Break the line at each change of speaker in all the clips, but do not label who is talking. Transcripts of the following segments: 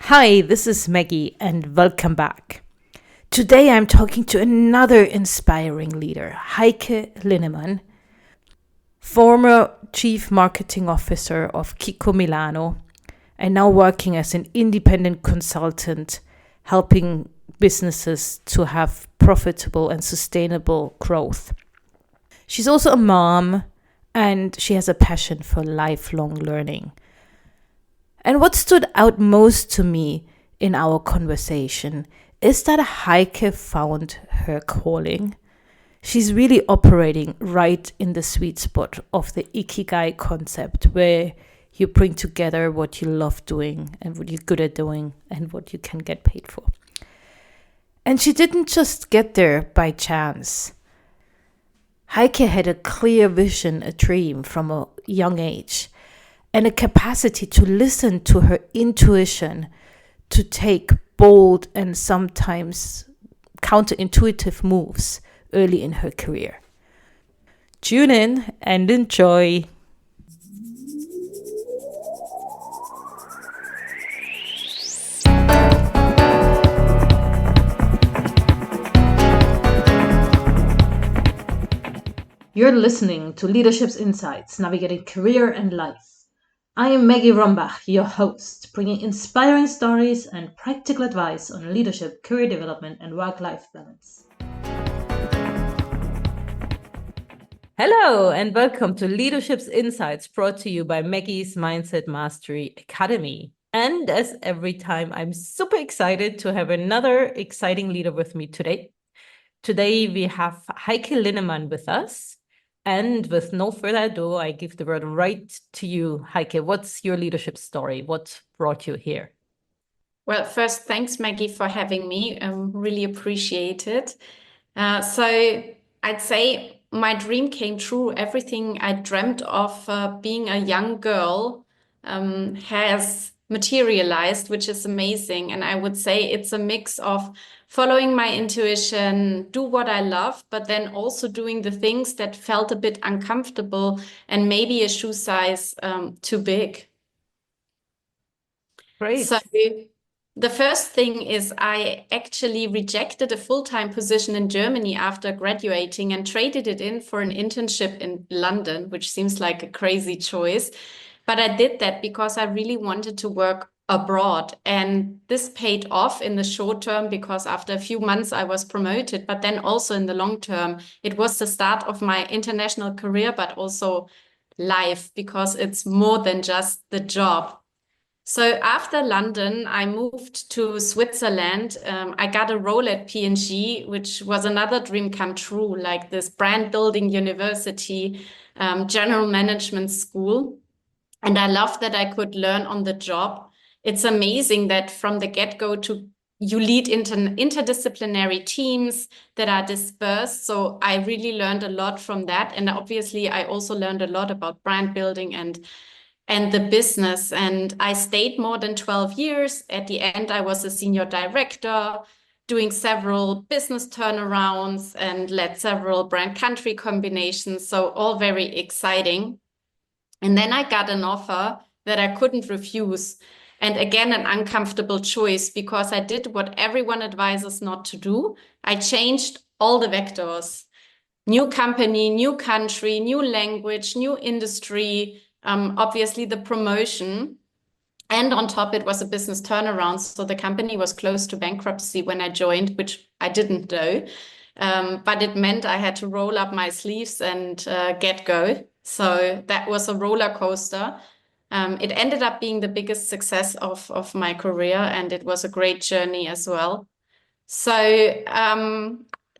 Hi, this is Maggie, and welcome back. Today I'm talking to another inspiring leader, Heike Linnemann, former Chief Marketing Officer of Kiko Milano, and now working as an independent consultant, helping businesses to have profitable and sustainable growth. She's also a mom, and she has a passion for lifelong learning. And what stood out most to me in our conversation is that Heike found her calling. She's really operating right in the sweet spot of the Ikigai concept, where you bring together what you love doing and what you're good at doing and what you can get paid for. And she didn't just get there by chance. Heike had a clear vision, a dream from a young age, and a capacity to listen to her intuition, to take bold and sometimes counterintuitive moves early in her career. Tune in and enjoy. You're listening to Leadership's Insights, Navigating Career and Life. I am Maggie Rombach, your host, bringing inspiring stories and practical advice on leadership, career development, and work-life balance. Hello, and welcome to Leadership's Insights, brought to you by Maggie's Mindset Mastery Academy. And as every time, I'm super excited to have another exciting leader with me today. Today, we have Heike Linnemann with us. And with no further ado, I give the word right to you, Heike. What's your leadership story? What brought you here?
Well, first, thanks, Maggie, for having me. Really appreciate it. So I'd say my dream came true. Everything I dreamt of being a young girl has materialized, which is amazing. And I would say it's a mix of following my intuition, do what I love, but then also doing the things that felt a bit uncomfortable and maybe a shoe size too big.
Great.
So the first thing is I actually rejected a full-time position in Germany after graduating and traded it in for an internship in London, which seems like a crazy choice. But I did that because I really wanted to work abroad. And this paid off in the short term because after a few months I was promoted, but then also in the long term, it was the start of my international career, but also life because it's more than just the job. So after London, I moved to Switzerland. I got a role at P&G, which was another dream come true, like this brand building university, general management school. And I loved that I could learn on the job. It's amazing that from the get-go you lead interdisciplinary teams that are dispersed. So I really learned a lot from that. And obviously, I also learned a lot about brand building and the business. And I stayed more than 12 years. At the end, I was a senior director, doing several business turnarounds and led several brand country combinations. So all very exciting. And then I got an offer that I couldn't refuse. And again, an uncomfortable choice because I did what everyone advises not to do. I changed all the vectors. New company, new country, new language, new industry, obviously the promotion. And on top, it was a business turnaround. So the company was close to bankruptcy when I joined, which I didn't know. But it meant I had to roll up my sleeves and get go. So that was a roller coaster. It ended up being the biggest success of my career, and it was a great journey as well. So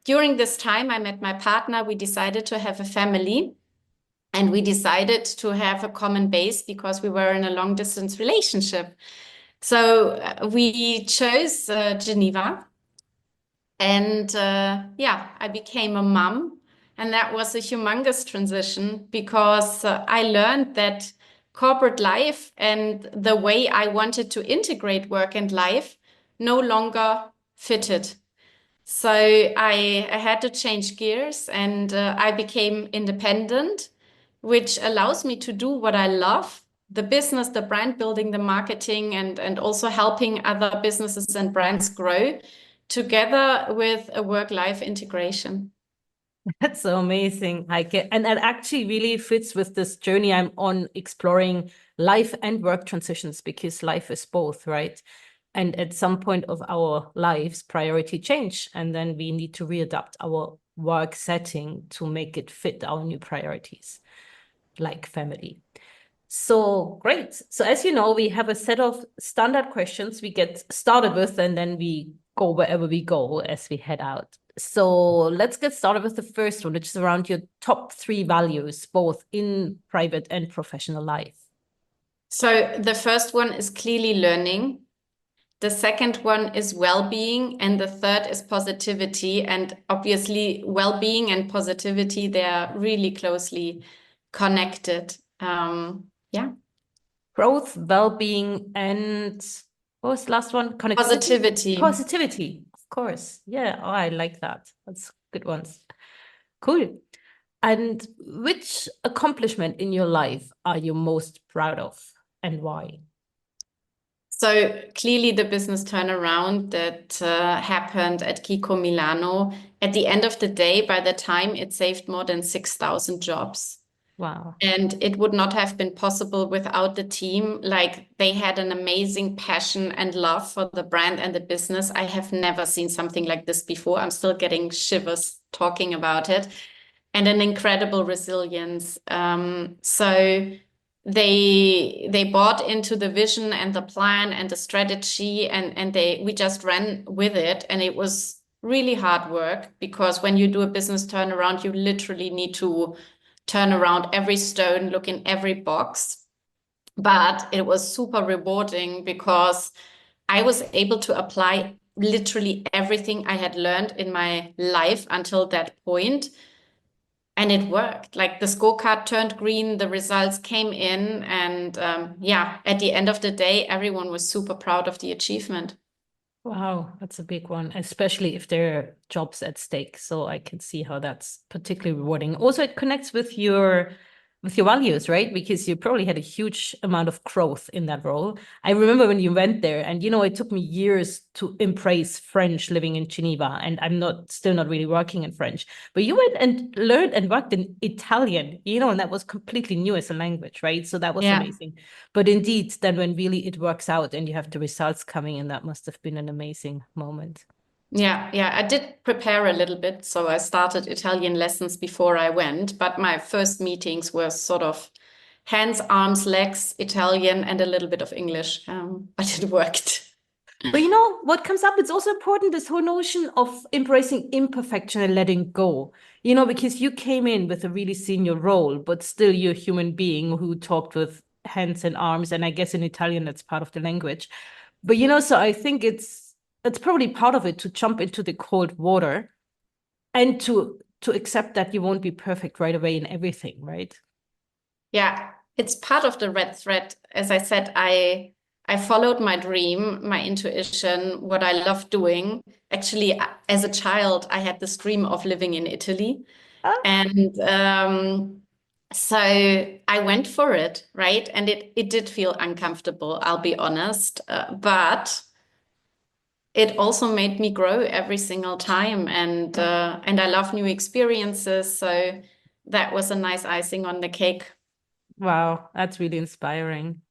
during this time, I met my partner. We decided to have a family. And we decided to have a common base because we were in a long distance relationship. So we chose Geneva. And I became a mom. And that was a humongous transition because I learned that corporate life and the way I wanted to integrate work and life no longer fitted. So I had to change gears and I became independent, which allows me to do what I love, the business, the brand building, the marketing, and also helping other businesses and brands grow together with a work-life integration.
That's so amazing, Heike. And that actually really fits with this journey I'm on, exploring life and work transitions, because life is both, right? And at some point of our lives, priority change, and then we need to readapt our work setting to make it fit our new priorities, like family. So great. So as you know, we have a set of standard questions we get started with, and then we go wherever we go as we head out. So let's get started with the first one, which is around your top 3 values, both in private and professional life.
So the first one is clearly learning. The second one is well-being, and the third is positivity. And obviously, well-being and positivity, they are really closely connected. Yeah.
Growth, well-being, and what was the last one? Connectivity?
Positivity.
Positivity, of course. Yeah, oh, I like that. That's good ones. Cool. And which accomplishment in your life are you most proud of, and why?
So clearly the business turnaround that happened at Kiko Milano. At the end of the day, by the time it saved more than 6,000 jobs.
Wow.
And it would not have been possible without the team. Like, they had an amazing passion and love for the brand and the business. I have never seen something like this before. I'm still getting shivers talking about it. And an incredible resilience. So they bought into the vision and the plan and the strategy, and we just ran with it. And it was really hard work, because when you do a business turnaround, you literally need to turn around every stone, look in every box. But it was super rewarding, because I was able to apply literally everything I had learned in my life until that point. And it worked. Like, the scorecard turned green, the results came in, and yeah, at the end of the day, everyone was super proud of the achievement.
Wow, that's a big one, especially if there are jobs at stake. So I can see how that's particularly rewarding. Also, it connects with your values, right? Because you probably had a huge amount of growth in that role. I remember when you went there, and it took me years to embrace French living in Geneva, and I'm still not really working in French. But you went and learned and worked in Italian, and that was completely new as a language, right? So that was
Yeah.
amazing. But indeed, then when really it works out and you have the results coming in, that must have been an amazing moment.
Yeah, I did prepare a little bit. So I started Italian lessons before I went, but my first meetings were sort of hands, arms, legs, Italian, and a little bit of English. But it worked.
But what comes up, it's also important, this whole notion of embracing imperfection and letting go, because you came in with a really senior role, but still you're a human being who talked with hands and arms. And I guess in Italian, that's part of the language. But, so I think it's probably part of it to jump into the cold water and to accept that you won't be perfect right away in everything, right?
Yeah, it's part of the red thread. As I said, I followed my dream, my intuition, what I love doing. Actually, as a child, I had this dream of living in Italy.
Ah,
And so I went for it, right? And it did feel uncomfortable, I'll be honest. But it also made me grow every single time. And I love new experiences. So that was a nice icing on the cake.
wow, that's really inspiring.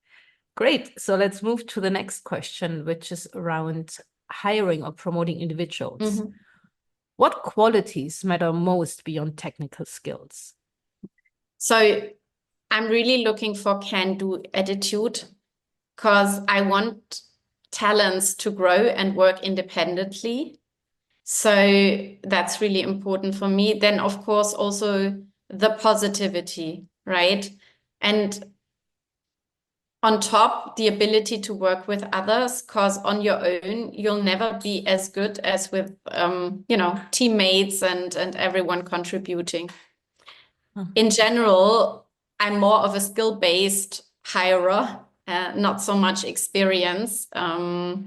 Great. So let's move to the next question, which is around hiring or promoting individuals.
Mhm.
What qualities matter most beyond technical skills?
So I'm really looking for can-do attitude, because I want talents to grow and work independently. So that's really important for me. Then, of course, also the positivity, right? And on top, the ability to work with others, because on your own, you'll never be as good as with, teammates and everyone contributing. In general, I'm more of a skill-based hirer, not so much experience. I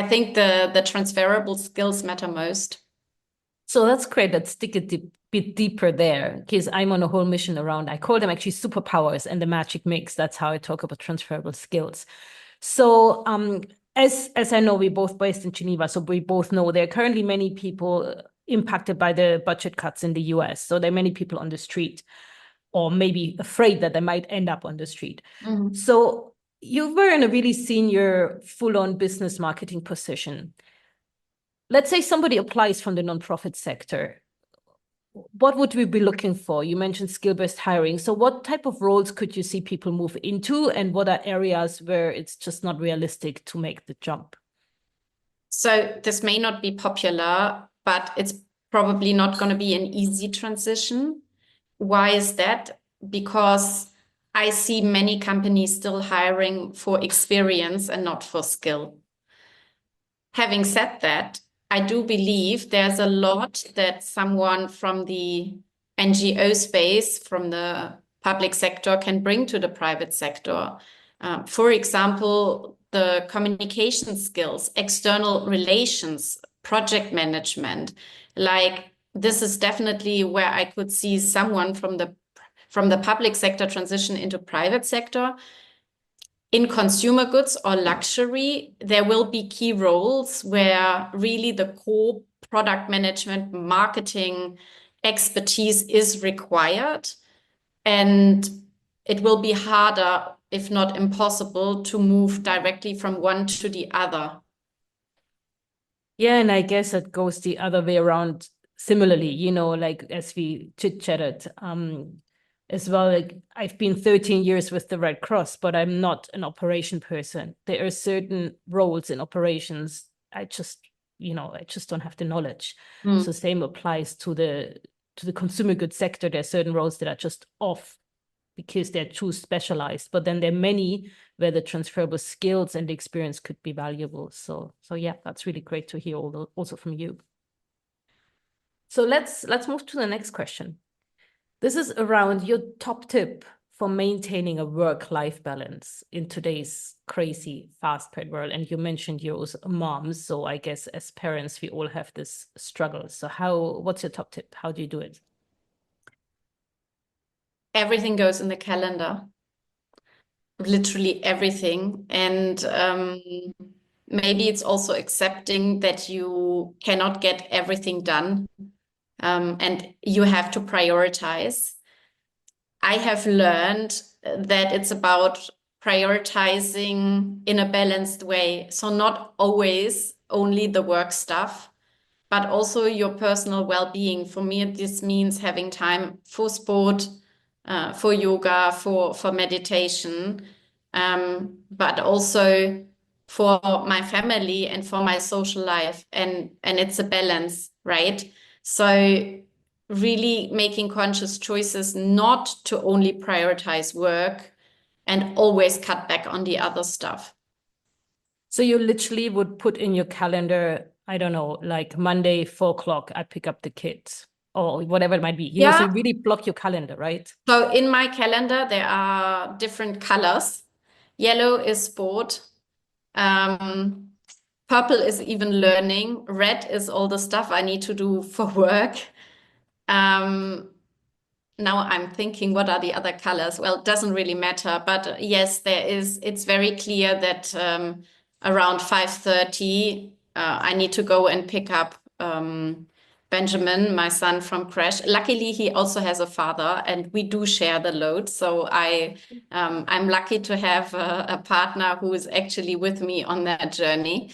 think the transferable skills matter most.
So that's great. Let's dig a bit deeper there, because I'm on a whole mission around, I call them actually superpowers and the magic mix. That's how I talk about transferable skills. So as I know, we're both based in Geneva, so we both know there are currently many people impacted by the budget cuts in the US. So there are many people on the street, or maybe afraid that they might end up on the street.
Mhm.
So you were in a really senior, full-on business marketing position. Let's say somebody applies from the nonprofit sector. What would we be looking for? You mentioned skill-based hiring. So what type of roles could you see people move into, and what are areas where it's just not realistic to make the jump?
So this may not be popular, but it's probably not going to be an easy transition. Why is that? Because I see many companies still hiring for experience and not for skill. Having said that, I do believe there's a lot that someone from the NGO space, from the public sector, can bring to the private sector. For example, the communication skills, external relations, project management. Like, this is definitely where I could see someone from the public sector transition into private sector. In consumer goods or luxury, there will be key roles where really the core product management, marketing expertise is required. And it will be harder, if not impossible, to move directly from one to the other.
Yeah, and I guess it goes the other way around similarly, like as we chit-chatted, as well. Like, I've been 13 years with the Red Cross, but I'm not an operation person. There are certain roles in operations I just don't have the knowledge.
Mm.
So same applies to the consumer goods sector. There are certain roles that are just off because they're too specialized. But then there are many where the transferable skills and the experience could be valuable. So yeah, that's really great to hear also from you. So let's move to the next question. This is around your top tip for maintaining a work-life balance in today's crazy, fast-paced world. And you mentioned you're also a mom, so I guess as parents, we all have this struggle. So what's your top tip? How do you do it?
Everything goes in the calendar, literally everything. And maybe it's also accepting that you cannot get everything done, and you have to prioritize. I have learned that it's about prioritizing in a balanced way. So not always only the work stuff, but also your personal well-being. For me, this means having time for sport, for yoga, for meditation, but also for my family and for my social life. And it's a balance, right? So really making conscious choices not to only prioritize work and always cut back on the other stuff.
So you literally would put in your calendar, I don't know, like Monday, 4 o'clock, I pick up the kids or whatever it might be. So
Yeah.
you really block your calendar, right?
So in my calendar, there are different colors. Yellow is sport. Um, Purple is even learning. Red is all the stuff I need to do for work. Now I'm thinking, what are the other colors? Well, it doesn't really matter, but yes, it's very clear that around 5:30, I need to go and pick up Benjamin, my son from crash. Luckily, he also has a father, and we do share the load. So I'm lucky to have a partner who is actually with me on that journey.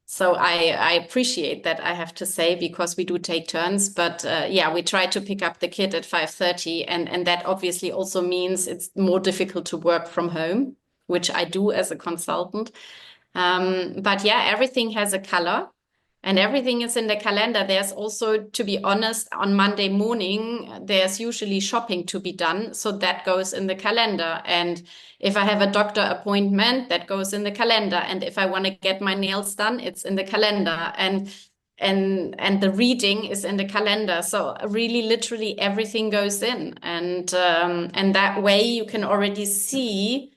So I appreciate that, I have to say, because we do take turns. But yeah, we try to pick up the kid at 5:30, and that obviously also means it's more difficult to work from home, which I do as a consultant. But yeah, everything has a color. And everything is in the calendar. There's also, to be honest, on Monday morning, there's usually shopping to be done. So that goes in the calendar. And if I have a doctor appointment, that goes in the calendar. And if I want to get my nails done, it's in the calendar. And the reading is in the calendar. So really, literally everything goes in. And that way you can already see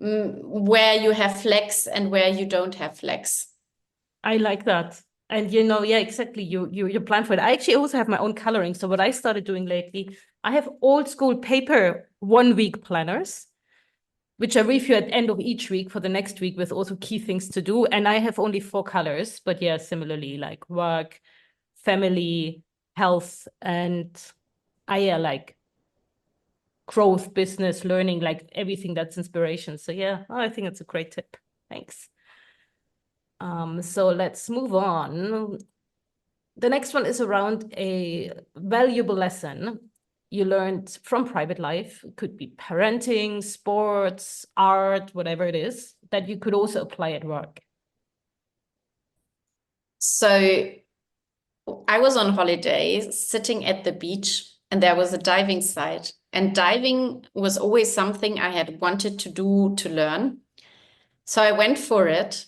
where you have flex and where you don't have flex.
I like that. And yeah, exactly. You plan for it. I actually also have my own coloring. So what I started doing lately, I have old school paper 1 week planners, which I review at the end of each week for the next week with also key things to do. And I have only 4 colors, but yeah, similarly like work, family, health, and yeah, like growth, business, learning, like everything that's inspiration. So yeah, I think it's a great tip. Thanks. So let's move on. The next one is around a valuable lesson you learned from private life. It could be parenting, sports, art, whatever it is, that you could also apply at work.
So I was on holiday sitting at the beach, and there was a diving site. And diving was always something I had wanted to do to learn. So I went for it.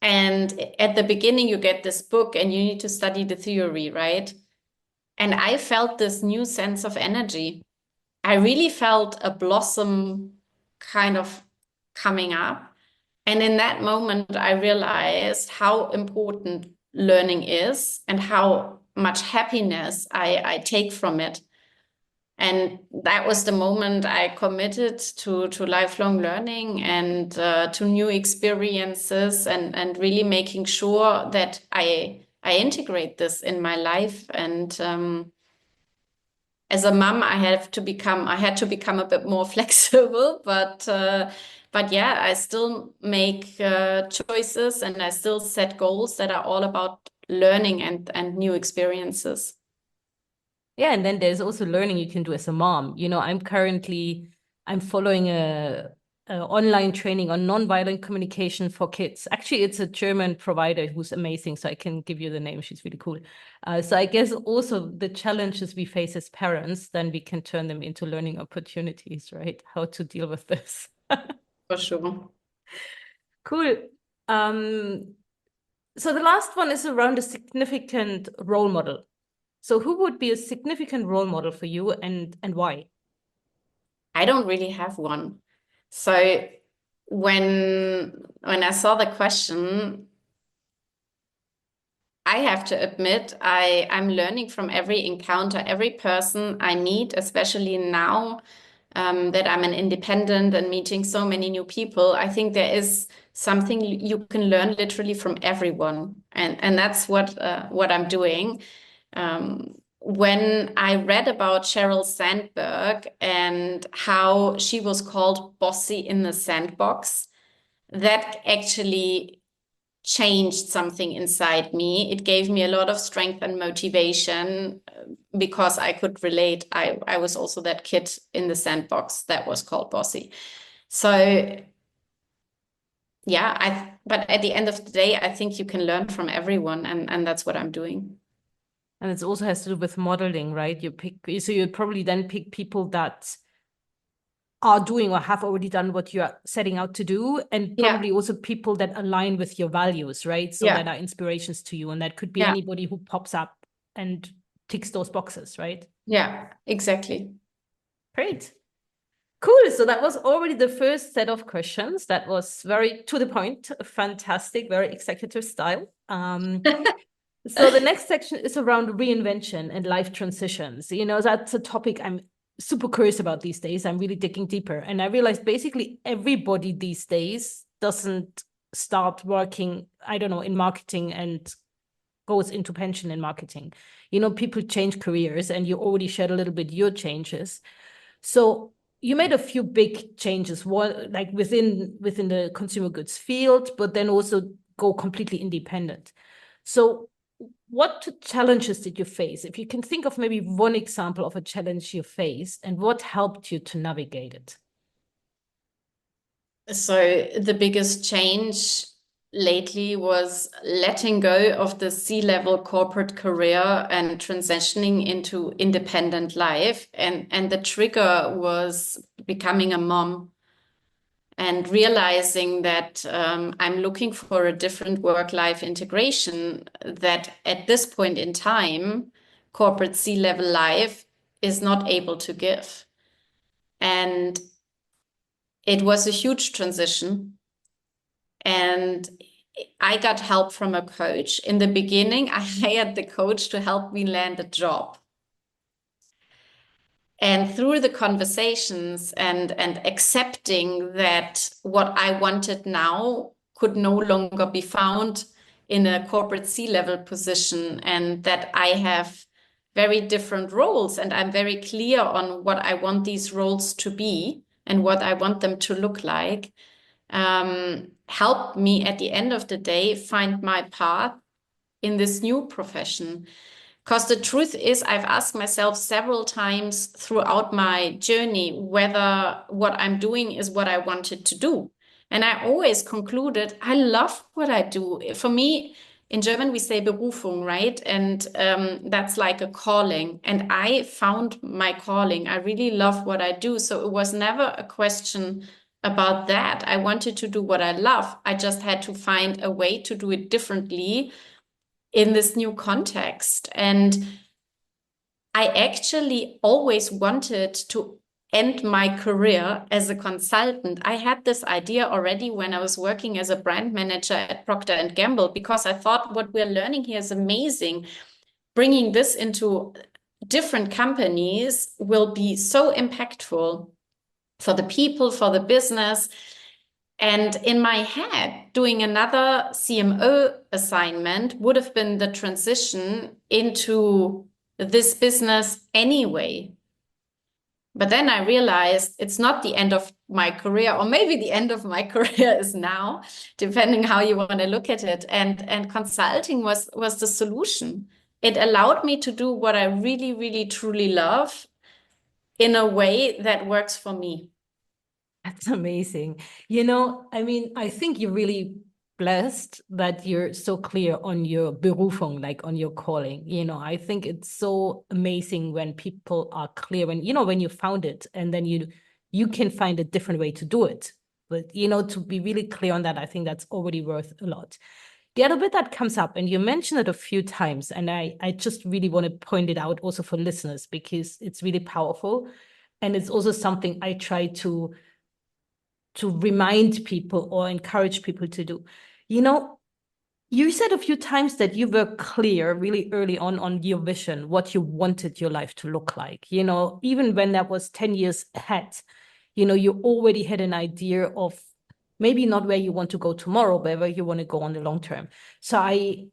And at the beginning, you get this book and you need to study the theory, right? And I felt this new sense of energy. I really felt a blossom kind of coming up. And in that moment, I realized how important learning is and how much happiness I take from it. And that was the moment I committed to lifelong learning and to new experiences and really making sure that I integrate this in my life. And as a mom, I had to become a bit more flexible, but yeah, I still make choices and I still set goals that are all about learning and new experiences.
Yeah, and then there's also learning you can do as a mom. I'm following a online training on nonviolent communication for kids. Actually, it's a German provider who's amazing, so I can give you the name. She's really cool. So I guess also the challenges we face as parents, then we can turn them into learning opportunities, right? How to deal with this.
For sure.
Cool. So the last one is around a significant role model. So who would be a significant role model for you and why?
I don't really have one. So when I saw the question, I have to admit I'm learning from every encounter, every person I meet, especially now that I'm an independent and meeting so many new people. I think there is something you can learn literally from everyone, and that's what I'm doing. When I read about Sheryl Sandberg and how she was called bossy in the sandbox, that actually changed something inside me. It gave me a lot of strength and motivation because I could relate. I was also that kid in the sandbox that was called bossy. So yeah, but at the end of the day, I think you can learn from everyone, and that's what I'm doing.
And it also has to do with modeling, right? So you probably then pick people that are doing or have already done what you're setting out to do, and probably
Yeah,
also people that align with your values, right? So that
yeah,
are inspirations to you. And that could be
yeah,
anybody who pops up and ticks those boxes, right?
yeah, exactly.
Great. Cool. So that was already the first set of questions. That was very to the point, fantastic, very executive style. So the next section is around reinvention and life transitions. That's a topic I'm super curious about these days. I'm really digging deeper. And I realized basically everybody these days doesn't start working, I don't know, in marketing and goes into pension in marketing. People change careers, and you already shared a little bit your changes. So you made a few big changes, one like within the consumer goods field, but then also go completely independent. So what challenges did you face? If you can think of maybe one example of a challenge you faced and what helped you to navigate it.
So the biggest change lately was letting go of the C-level corporate career and transitioning into independent life. And the trigger was becoming a mom and realizing that I'm looking for a different work-life integration that at this point in time, corporate C-level life is not able to give. And it was a huge transition. And I got help from a coach. In the beginning, I hired the coach to help me land a job. And through the conversations and accepting that what I wanted now could no longer be found in a corporate C-level position, and that I have very different roles, and I'm very clear on what I want these roles to be and what I want them to look like, helped me at the end of the day find my path in this new profession. Because the truth is, I've asked myself several times throughout my journey whether what I'm doing is what I wanted to do. And I always concluded, I love what I do. For me, in German, we say Berufung, right? And that's like a calling. And I found my calling. I really love what I do. So it was never a question about that. I wanted to do what I love. I just had to find a way to do it differently in this new context. And I actually always wanted to end my career as a consultant. I had this idea already when I was working as a brand manager at Procter & Gamble, because I thought what we're learning here is amazing. Bringing this into different companies will be so impactful for the people, for the business. And in my head, doing another CMO assignment would have been the transition into this business anyway. But then I realized it's not the end of my career, or maybe the end of my career is now, depending how you want to look at it. And consulting was the solution. It allowed me to do what I really, really, truly love in a way that works for me.
That's amazing. I mean, I think you're really blessed that you're so clear on your Berufung, like on your calling. I think it's so amazing when people are clear, when you found it, and then you can find a different way to do it. But, to be really clear on that, I think that's already worth a lot. The other bit that comes up, and you mentioned it a few times, and I just really want to point it out also for listeners, because it's really powerful. And it's also something I try to remind people or encourage people to do. You said a few times that you were clear really early on your vision, what you wanted your life to look like. Even when that was 10 years ahead, you already had an idea of maybe not where you want to go tomorrow, but where you want to go on the long term. So I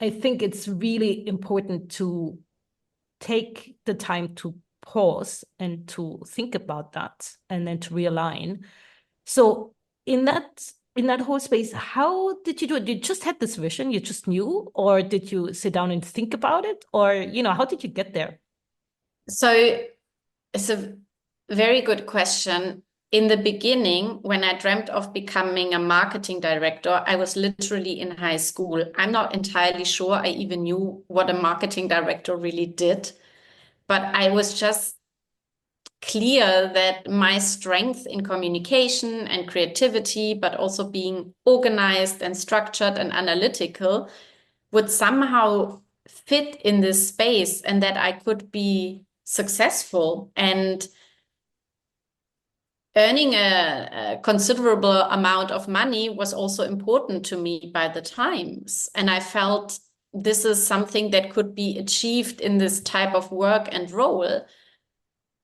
think it's really important to take the time to pause and to think about that, and then to realign. So in that whole space, how did you do it? You just had this vision, you just knew, or did you sit down and think about it? Or, how did you get there?
So it's a very good question. In the beginning, when I dreamt of becoming a marketing director, I was literally in high school. I'm not entirely sure I even knew what a marketing director really did, but I was just clear that my strength in communication and creativity, but also being organized and structured and analytical, would somehow fit in this space, and that I could be successful. And earning a considerable amount of money was also important to me by the times. And I felt this is something that could be achieved in this type of work and role.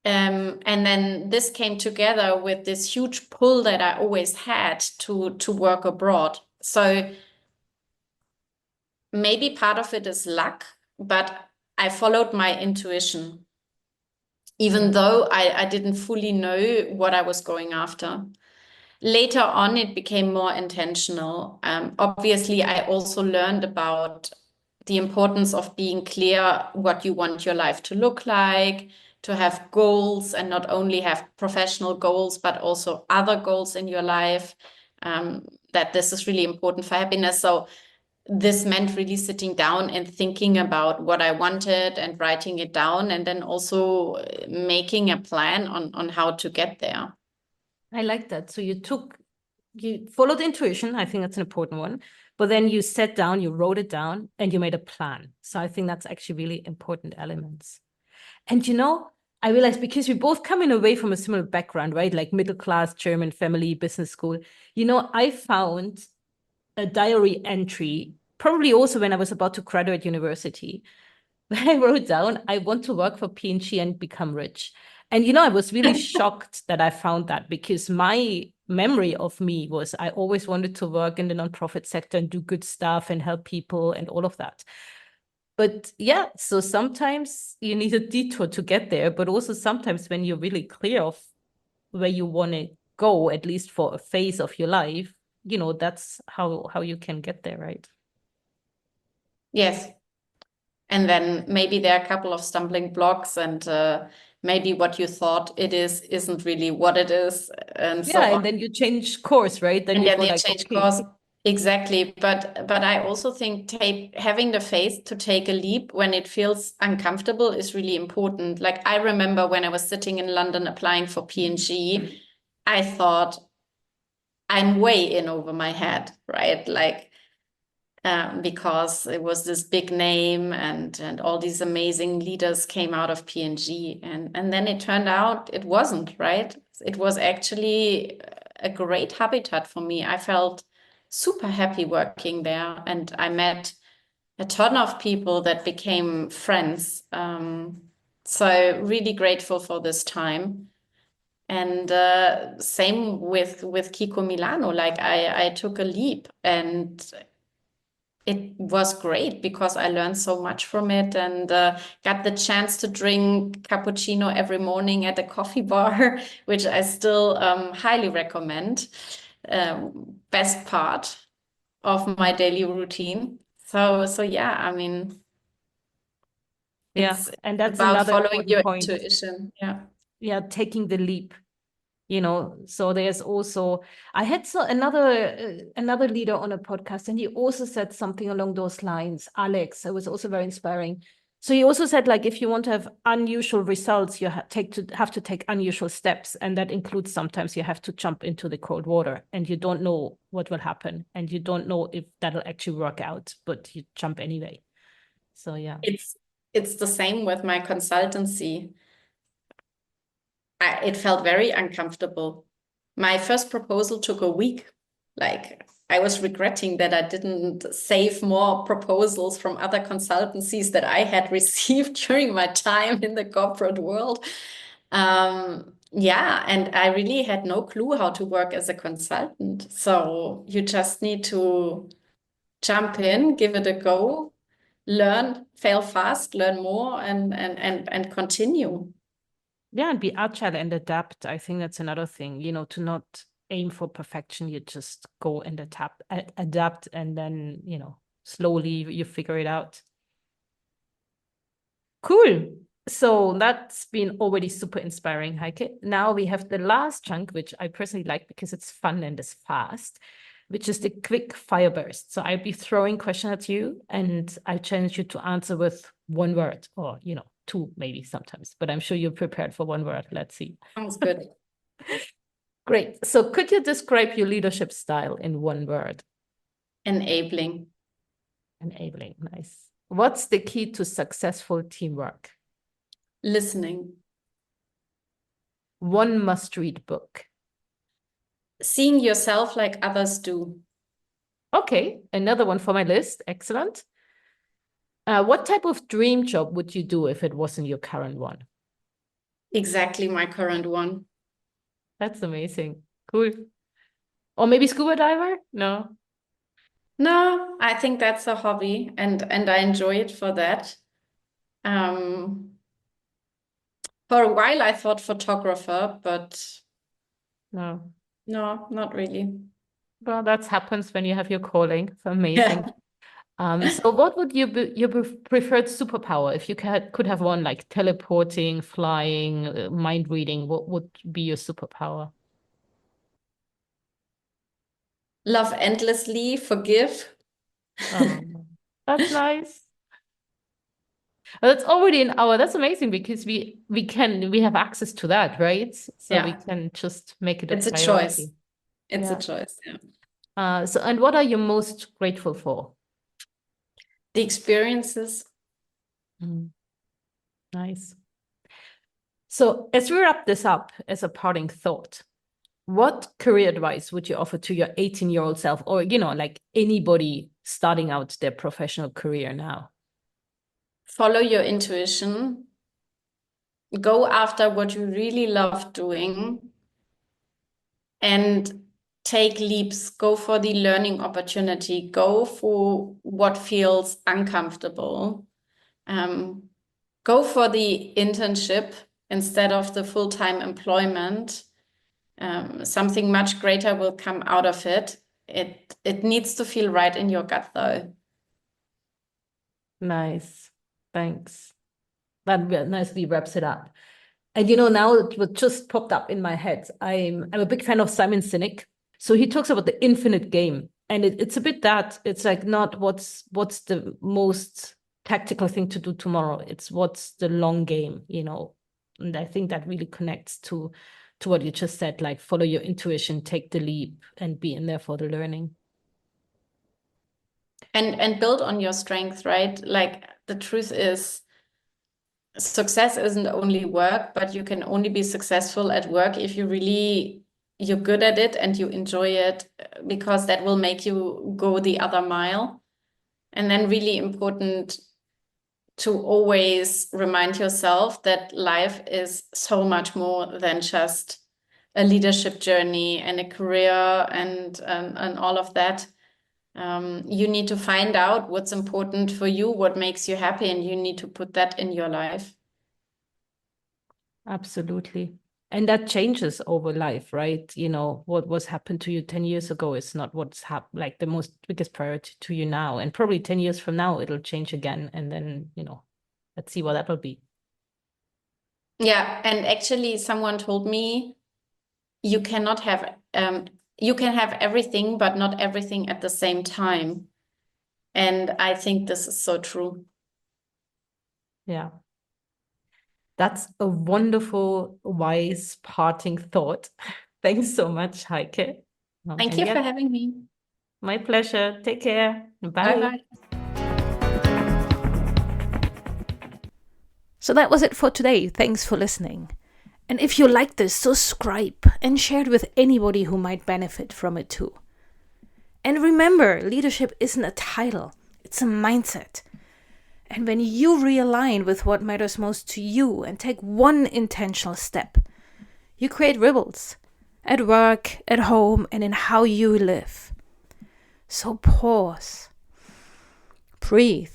And then this came together with this huge pull that I always had to work abroad. So maybe part of it is luck, but I followed my intuition, even though I didn't fully know what I was going after. Later on, it became more intentional. Obviously, I also learned about the importance of being clear what you want your life to look like, to have goals, and not only have professional goals, but also other goals in your life, that this is really important for happiness. So this meant really sitting down and thinking about what I wanted and writing it down, and then also making a plan on how to get there.
I like that. So you followed intuition. I think that's an important one. But then you sat down, you wrote it down, and you made a plan. So I think that's actually really important elements. And I realized, because we both coming away from a similar background, right? Like middle class German family, business school. I found a diary entry, probably also when I was about to graduate university, where I wrote down, I want to work for P&G and become rich. And, I was really shocked that I found that, because my memory of me was I always wanted to work in the nonprofit sector and do good stuff and help people and all of that. But yeah, so sometimes you need a detour to get there, but also sometimes when you're really clear of where you want to go, at least for a phase of your life, that's how you can get there, right?
Yes. And then maybe there are a couple of stumbling blocks, and maybe what you thought it is isn't really what it is, and so
Yeah,
on.
and then you change course, right? Then
And
you
then
go
you
like,
change
okay,
course. Exactly. But I also think having the faith to take a leap when it feels uncomfortable is really important. Like, I remember when I was sitting in London applying for P&G, I thought I'm way in over my head, right? Like, because it was this big name, and all these amazing leaders came out of P&G, and then it turned out it wasn't, right? It was actually a great habitat for me. I felt super happy working there, and I met a ton of people that became friends. So really grateful for this time. And same with Kiko Milano. Like, I took a leap, and it was great because I learned so much from it, and got the chance to drink cappuccino every morning at a coffee bar, which I still highly recommend. Best part of my daily routine. So yeah, I mean,
yeah.
it's
And that's
about
another
following
important
your
point.
intuition. Yeah.
Yeah, taking the leap. So there's also, I had another leader on a podcast, and he also said something along those lines. Alex, it was also very inspiring. So he also said, like, if you want to have unusual results, you have to take unusual steps, and that includes sometimes you have to jump into the cold water, and you don't know what will happen, and you don't know if that'll actually work out, but you jump anyway. So yeah.
It's the same with my consultancy. It felt very uncomfortable. My first proposal took a week. Like, I was regretting that I didn't save more proposals from other consultancies that I had received during my time in the corporate world. Yeah, and I really had no clue how to work as a consultant. So you just need to jump in, give it a go, learn, fail fast, learn more, and continue.
Yeah, and be agile and adapt. I think that's another thing, to not aim for perfection. You just go and adapt, and then, slowly you figure it out. Cool. So that's been already super inspiring, Heike. Now we have the last chunk, which I personally like because it's fun and it's fast, which is the quick fire burst. So I'll be throwing questions at you, and I challenge you to answer with one word, or, two maybe sometimes, but I'm sure you're prepared for one word. Let's see.
Sounds good.
Great. So could you describe your leadership style in one word?
Enabling.
Enabling. Nice. What's the key to successful teamwork?
Listening.
One must-read book.
Seeing yourself like others do.
Okay, another one for my list. Excellent. What type of dream job would you do if it wasn't your current one?
Exactly my current one.
That's amazing. Cool. Or maybe scuba diver? No.
No, I think that's a hobby, and I enjoy it for that. Um, for a while I thought photographer, but
No.
no, not really.
Well, that happens when you have your calling. It's amazing.
Yeah.
So what would your preferred superpower if you could have one, like teleporting, flying, mind reading? What would be your superpower?
Love endlessly, forgive.
That's nice. Well, that's already an hour. That's amazing because we have access to that, right? So we
Yeah,
can just make it a
it's a choice.
priority.
It's a
Yeah.
choice. Yeah.
And what are you most grateful for?
The experiences.
Mm, nice. So as we wrap this up as a parting thought, what career advice would you offer to your 18-year-old self, or, like anybody starting out their professional career now?
Follow your intuition. Go after what you really love doing and take leaps. Go for the learning opportunity. Go for what feels uncomfortable. Go for the internship instead of the full-time employment. Something much greater will come out of it. It needs to feel right in your gut, though.
Nice. Thanks. That nicely wraps it up. And now what just popped up in my head, I'm a big fan of Simon Sinek. So he talks about the infinite game. And it's a bit that it's like not what's the most tactical thing to do tomorrow. It's what's the long game, And I think that really connects to what you just said, like follow your intuition, take the leap, and be in there for the learning.
And build on your strength, right? Like the truth is, success isn't only work, but you can only be successful at work if you're good at it and you enjoy it, because that will make you go the other mile. And then really important to always remind yourself that life is so much more than just a leadership journey and a career and all of that. You need to find out what's important for you, what makes you happy, and you need to put that in your life.
Absolutely. And that changes over life, right? What was happened to you 10 years ago is not what's like the most biggest priority to you now. And probably 10 years from now, it'll change again. And then, let's see what that will be.
Yeah. And actually someone told me you can have everything, but not everything at the same time. And I think this is so true.
Yeah. That's a wonderful, wise parting thought. Thanks so much, Heike.
Thank you for having me.
My pleasure. Take care. Bye.
Bye-bye.
So that was it for today. Thanks for listening. And if you like this, subscribe and share it with anybody who might benefit from it too. And remember, leadership isn't a title, it's a mindset. And when you realign with what matters most to you and take one intentional step, you create ripples at work, at home, and in how you live. So pause, breathe,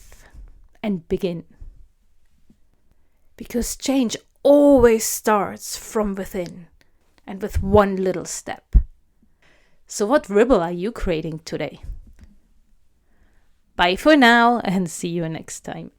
and begin. Because change always starts from within and with one little step. So what ripple are you creating today? Bye for now and see you next time.